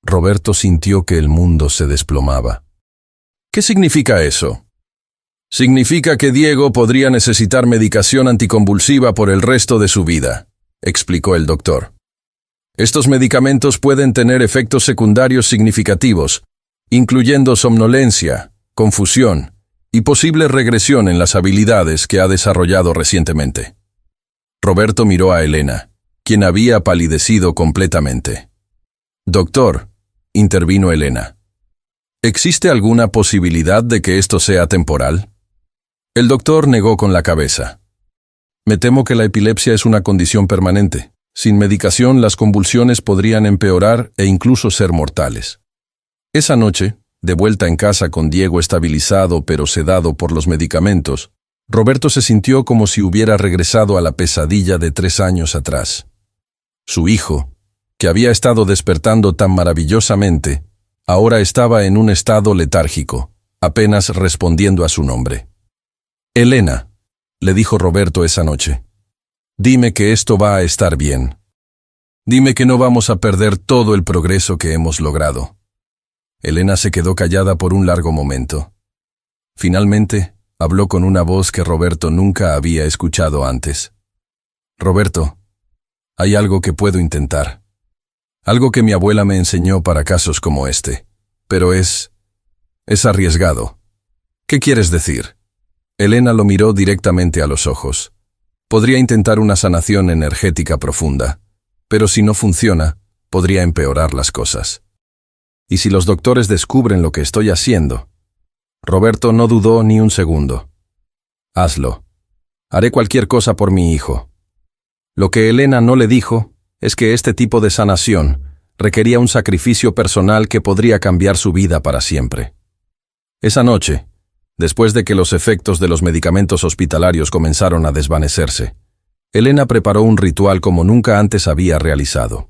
Roberto sintió que el mundo se desplomaba. «¿Qué significa eso?» «Significa que Diego podría necesitar medicación anticonvulsiva por el resto de su vida», explicó el doctor. «Estos medicamentos pueden tener efectos secundarios significativos, incluyendo somnolencia, confusión y posible regresión en las habilidades que ha desarrollado recientemente». Roberto miró a Elena, quien había palidecido completamente. «Doctor», intervino Elena, ¿existe alguna posibilidad de que esto sea temporal?» El doctor negó con la cabeza. «Me temo que la epilepsia es una condición permanente. Sin medicación, las convulsiones podrían empeorar e incluso ser mortales». Esa noche, de vuelta en casa con Diego estabilizado pero sedado por los medicamentos, Roberto se sintió como si hubiera regresado a la pesadilla de 3 años atrás. Su hijo, que había estado despertando tan maravillosamente, ahora estaba en un estado letárgico, apenas respondiendo a su nombre. «Elena», le dijo Roberto esa noche, «dime que esto va a estar bien. Dime que no vamos a perder todo el progreso que hemos logrado». Elena se quedó callada por un largo momento. Finalmente, habló con una voz que Roberto nunca había escuchado antes. «Roberto, hay algo que puedo intentar. Algo que mi abuela me enseñó para casos como este. Pero es arriesgado». «¿Qué quieres decir?» Elena lo miró directamente a los ojos. «Podría intentar una sanación energética profunda, pero si no funciona, podría empeorar las cosas. ¿Y si los doctores descubren lo que estoy haciendo?» Roberto no dudó ni un segundo. «Hazlo. Haré cualquier cosa por mi hijo». Lo que Elena no le dijo es que este tipo de sanación requería un sacrificio personal que podría cambiar su vida para siempre. Esa noche, después de que los efectos de los medicamentos hospitalarios comenzaron a desvanecerse, Elena preparó un ritual como nunca antes había realizado.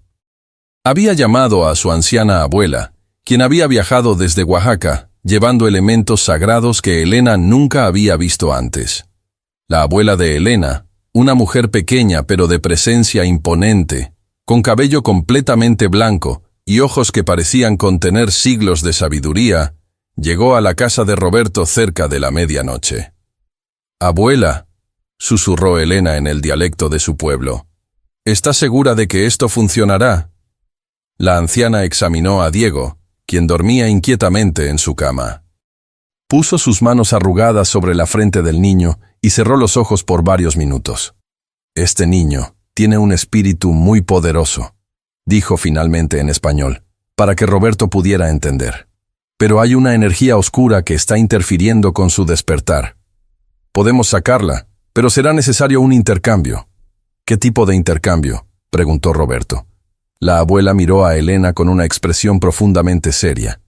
Había llamado a su anciana abuela, quien había viajado desde Oaxaca, llevando elementos sagrados que Elena nunca había visto antes. La abuela de Elena, una mujer pequeña pero de presencia imponente, con cabello completamente blanco y ojos que parecían contener siglos de sabiduría, llegó a la casa de Roberto cerca de la medianoche. «Abuela», susurró Elena en el dialecto de su pueblo, «¿estás segura de que esto funcionará?» La anciana examinó a Diego, quien dormía inquietamente en su cama. Puso sus manos arrugadas sobre la frente del niño y cerró los ojos por varios minutos. «Este niño tiene un espíritu muy poderoso», dijo finalmente en español, para que Roberto pudiera entender. «Pero hay una energía oscura que está interfiriendo con su despertar. Podemos sacarla, pero será necesario un intercambio». «¿Qué tipo de intercambio?», preguntó Roberto. La abuela miró a Elena con una expresión profundamente seria.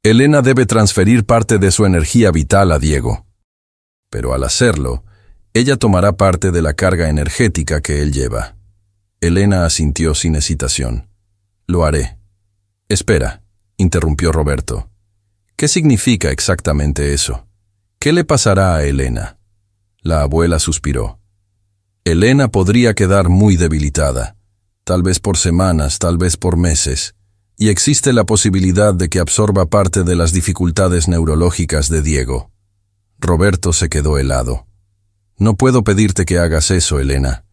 «Elena debe transferir parte de su energía vital a Diego. Pero al hacerlo, ella tomará parte de la carga energética que él lleva». Elena asintió sin hesitación. «Lo haré». «Espera», interrumpió Roberto. «¿Qué significa exactamente eso? ¿Qué le pasará a Elena?» La abuela suspiró. «Elena podría quedar muy debilitada, tal vez por semanas, tal vez por meses, y existe la posibilidad de que absorba parte de las dificultades neurológicas de Diego». Roberto se quedó helado. «No puedo pedirte que hagas eso, Elena».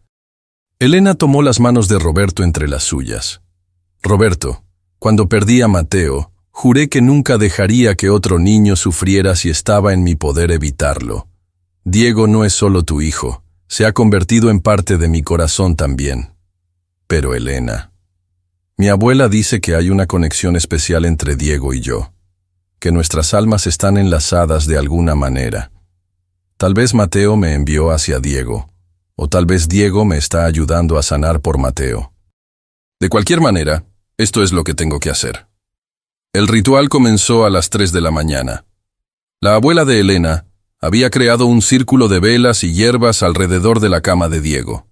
Elena tomó las manos de Roberto entre las suyas. «Roberto, cuando perdí a Mateo, juré que nunca dejaría que otro niño sufriera si estaba en mi poder evitarlo. Diego no es solo tu hijo, se ha convertido en parte de mi corazón también. Pero Elena, mi abuela dice que hay una conexión especial entre Diego y yo, que nuestras almas están enlazadas de alguna manera. Tal vez Mateo me envió hacia Diego, o tal vez Diego me está ayudando a sanar por Mateo. De cualquier manera, esto es lo que tengo que hacer». El ritual comenzó a las 3 de la mañana. La abuela de Elena había creado un círculo de velas y hierbas alrededor de la cama de Diego.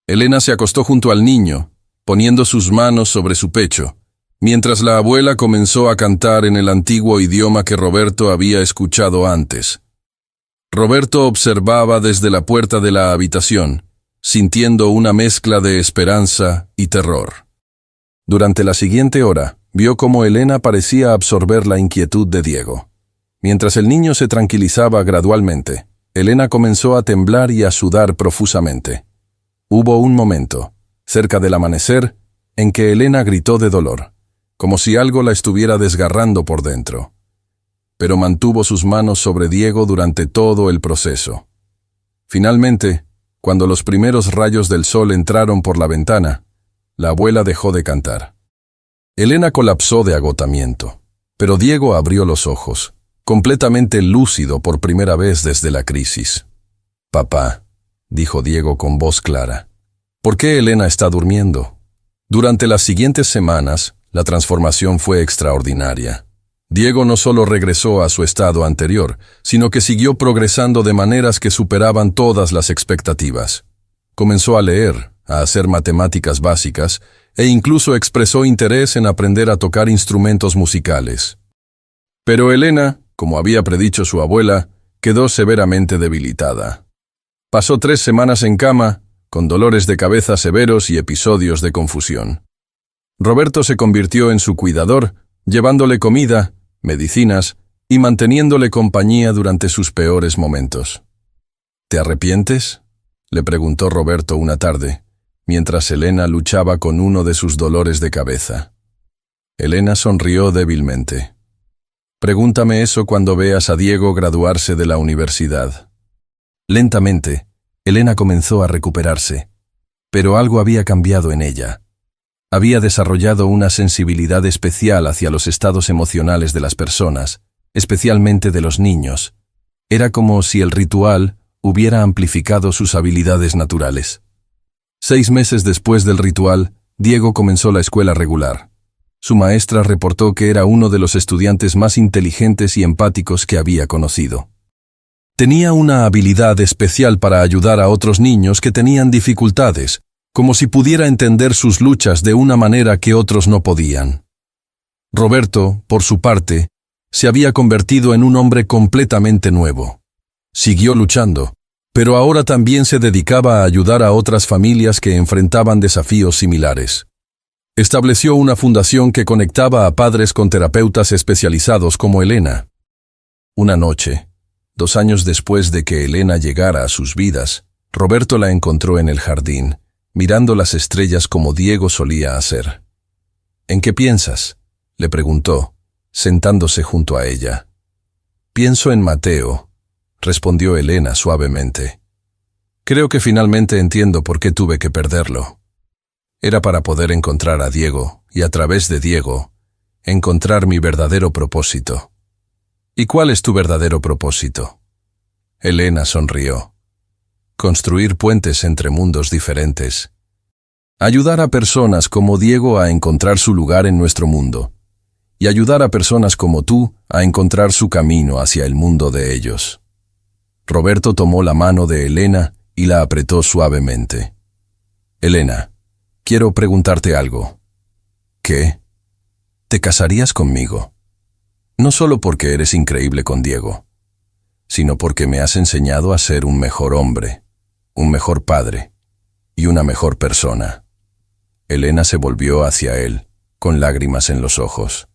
Elena se acostó junto al niño poniendo sus manos sobre su pecho, mientras la abuela comenzó a cantar en el antiguo idioma que Roberto había escuchado antes. Roberto observaba desde la puerta de la habitación, sintiendo una mezcla de esperanza y terror. Durante la siguiente hora, vio cómo Elena parecía absorber la inquietud de Diego. Mientras el niño se tranquilizaba gradualmente, Elena comenzó a temblar y a sudar profusamente. Hubo un momento, cerca del amanecer, en que Elena gritó de dolor, como si algo la estuviera desgarrando por dentro. Pero mantuvo sus manos sobre Diego durante todo el proceso. Finalmente, cuando los primeros rayos del sol entraron por la ventana, la abuela dejó de cantar. Elena colapsó de agotamiento, pero Diego abrió los ojos, completamente lúcido por primera vez desde la crisis. «Papá», dijo Diego con voz clara, «¿por qué Elena está durmiendo?» Durante las siguientes semanas, la transformación fue extraordinaria. Diego no solo regresó a su estado anterior, sino que siguió progresando de maneras que superaban todas las expectativas. Comenzó a leer, a hacer matemáticas básicas, e incluso expresó interés en aprender a tocar instrumentos musicales. Pero Elena, como había predicho su abuela, quedó severamente debilitada. Pasó 3 semanas en cama, con dolores de cabeza severos y episodios de confusión. Roberto se convirtió en su cuidador, llevándole comida, medicinas y manteniéndole compañía durante sus peores momentos. «¿Te arrepientes?», le preguntó Roberto una tarde, mientras Elena luchaba con uno de sus dolores de cabeza. Elena sonrió débilmente. «Pregúntame eso cuando veas a Diego graduarse de la universidad». Lentamente, Elena comenzó a recuperarse, pero algo había cambiado en ella. Había desarrollado una sensibilidad especial hacia los estados emocionales de las personas, especialmente de los niños. Era como si el ritual hubiera amplificado sus habilidades naturales. 6 meses después del ritual, Diego comenzó la escuela regular. Su maestra reportó que era uno de los estudiantes más inteligentes y empáticos que había conocido. Tenía una habilidad especial para ayudar a otros niños que tenían dificultades, como si pudiera entender sus luchas de una manera que otros no podían. Roberto, por su parte, se había convertido en un hombre completamente nuevo. Siguió luchando, pero ahora también se dedicaba a ayudar a otras familias que enfrentaban desafíos similares. Estableció una fundación que conectaba a padres con terapeutas especializados como Elena. Una noche, 2 años después de que Elena llegara a sus vidas, Roberto la encontró en el jardín, mirando las estrellas como Diego solía hacer. «¿En qué piensas?», le preguntó, sentándose junto a ella. «Pienso en Mateo», respondió Elena suavemente. «Creo que finalmente entiendo por qué tuve que perderlo. Era para poder encontrar a Diego, y a través de Diego, encontrar mi verdadero propósito». «¿Y cuál es tu verdadero propósito?». Elena sonrió. «Construir puentes entre mundos diferentes. Ayudar a personas como Diego a encontrar su lugar en nuestro mundo. Y ayudar a personas como tú a encontrar su camino hacia el mundo de ellos». Roberto tomó la mano de Elena y la apretó suavemente. «Elena, quiero preguntarte algo». «¿Qué?». «¿Te casarías conmigo? No solo porque eres increíble con Diego, sino porque me has enseñado a ser un mejor hombre, un mejor padre y una mejor persona». Elena se volvió hacia él, con lágrimas en los ojos.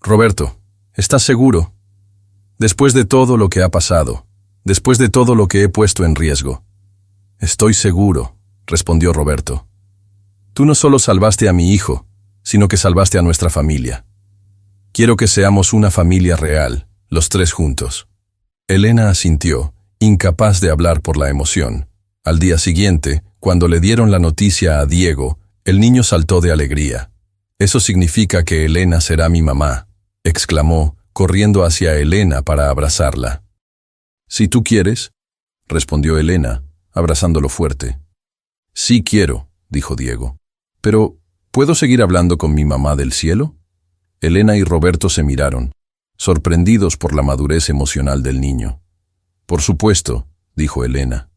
«Roberto, ¿estás seguro? Después de todo lo que ha pasado, después de todo lo que he puesto en riesgo». «Estoy seguro», respondió Roberto. «Tú no solo salvaste a mi hijo, sino que salvaste a nuestra familia. Quiero que seamos una familia real, los 3 juntos». Elena asintió, incapaz de hablar por la emoción. Al día siguiente, cuando le dieron la noticia a Diego, el niño saltó de alegría. «Eso significa que Elena será mi mamá», exclamó, corriendo hacia Elena para abrazarla. «Si tú quieres», respondió Elena, abrazándolo fuerte. «Sí quiero», dijo Diego. «Pero, ¿puedo seguir hablando con mi mamá del cielo?». Elena y Roberto se miraron, sorprendidos por la madurez emocional del niño. «Por supuesto», dijo Elena.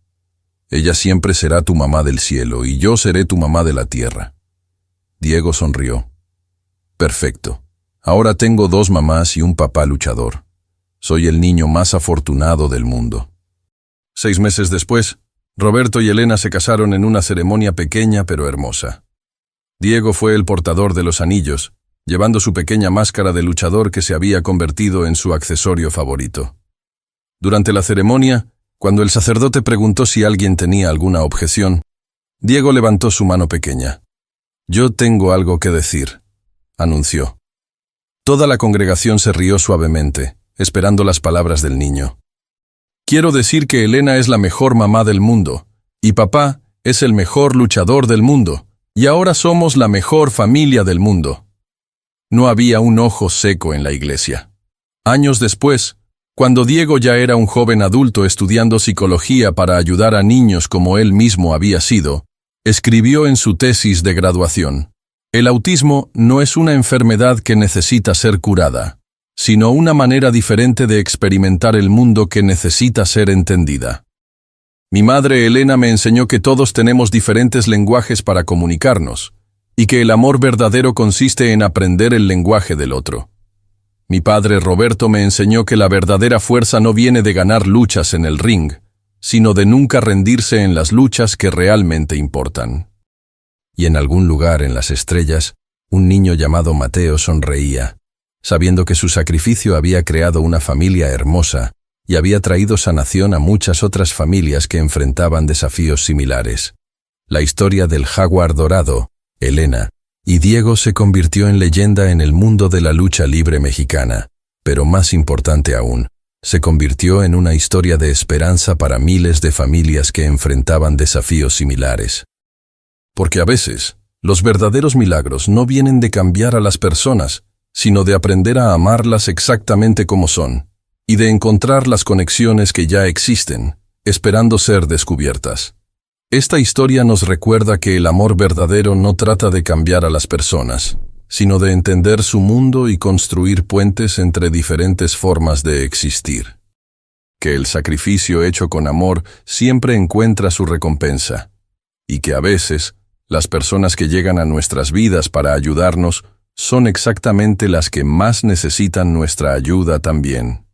«Ella siempre será tu mamá del cielo y yo seré tu mamá de la tierra. Diego sonrió. Perfecto. Ahora tengo 2 mamás y un papá luchador. Soy el niño más afortunado del mundo. 6 meses después, Roberto y Elena se casaron en una ceremonia pequeña pero hermosa. Diego fue el portador de los anillos, llevando su pequeña máscara de luchador que se había convertido en su accesorio favorito. Durante la ceremonia, cuando el sacerdote preguntó si alguien tenía alguna objeción, Diego levantó su mano pequeña. «Yo tengo algo que decir», anunció. Toda la congregación se rió suavemente, esperando las palabras del niño. «Quiero decir que Elena es la mejor mamá del mundo, y papá es el mejor luchador del mundo, y ahora somos la mejor familia del mundo». No había un ojo seco en la iglesia. Años después, cuando Diego ya era un joven adulto estudiando psicología para ayudar a niños como él mismo había sido, escribió en su tesis de graduación: «El autismo no es una enfermedad que necesita ser curada, sino una manera diferente de experimentar el mundo que necesita ser entendida. Mi madre Elena me enseñó que todos tenemos diferentes lenguajes para comunicarnos, y que el amor verdadero consiste en aprender el lenguaje del otro. Mi padre Roberto me enseñó que la verdadera fuerza no viene de ganar luchas en el ring, sino de nunca rendirse en las luchas que realmente importan». Y en algún lugar en las estrellas, un niño llamado Mateo sonreía, sabiendo que su sacrificio había creado una familia hermosa y había traído sanación a muchas otras familias que enfrentaban desafíos similares. La historia del jaguar dorado, Elena y Diego se convirtió en leyenda en el mundo de la lucha libre mexicana, pero más importante aún, se convirtió en una historia de esperanza para miles de familias que enfrentaban desafíos similares. Porque a veces, los verdaderos milagros no vienen de cambiar a las personas, sino de aprender a amarlas exactamente como son, y de encontrar las conexiones que ya existen, esperando ser descubiertas. Esta historia nos recuerda que el amor verdadero no trata de cambiar a las personas, sino de entender su mundo y construir puentes entre diferentes formas de existir. Que el sacrificio hecho con amor siempre encuentra su recompensa, y que a veces, las personas que llegan a nuestras vidas para ayudarnos son exactamente las que más necesitan nuestra ayuda también.